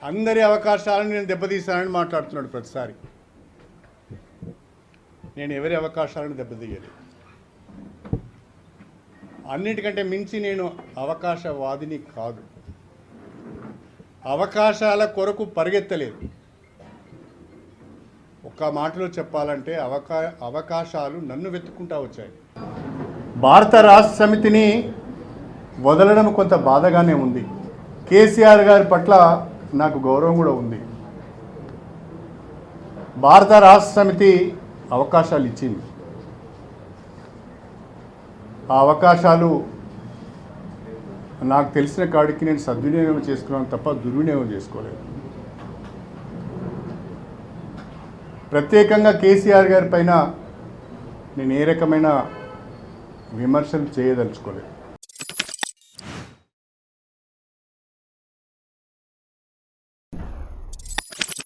అందరి అవకాశాలను నేను దెబ్బతీస్తానని మాట్లాడుతున్నాడు ప్రతిసారి. నేను ఎవరి అవకాశాలను దెబ్బతీయలేదు. అన్నిటికంటే మించి నేను అవకాశవాదిని కాదు. అవకాశాల కొరకు పరిగెత్తలేదు. ఒక్క మాటలో చెప్పాలంటే అవకాశాలు నన్ను వెతుక్కుంటా వచ్చాయి. భారత రాష్ట్ర సమితిని వదలడం కొంత బాధగానే ఉంది. కేసీఆర్ గారి పట్ల నాకు గౌరవం కూడా ఉంది. భారత రాష్ట్ర సమితి అవకాశాలు ఇచ్చింది. ఆ అవకాశాలు నాకు తెలిసిన కాడికి నేను సద్వినియోగం చేసుకున్నాను తప్ప దుర్వినియోగం చేసుకోలేదు. ప్రత్యేకంగా కేసీఆర్ గారి పైన నేను ఏ రకమైన విమర్శలు చేయదలుచుకోలేదు.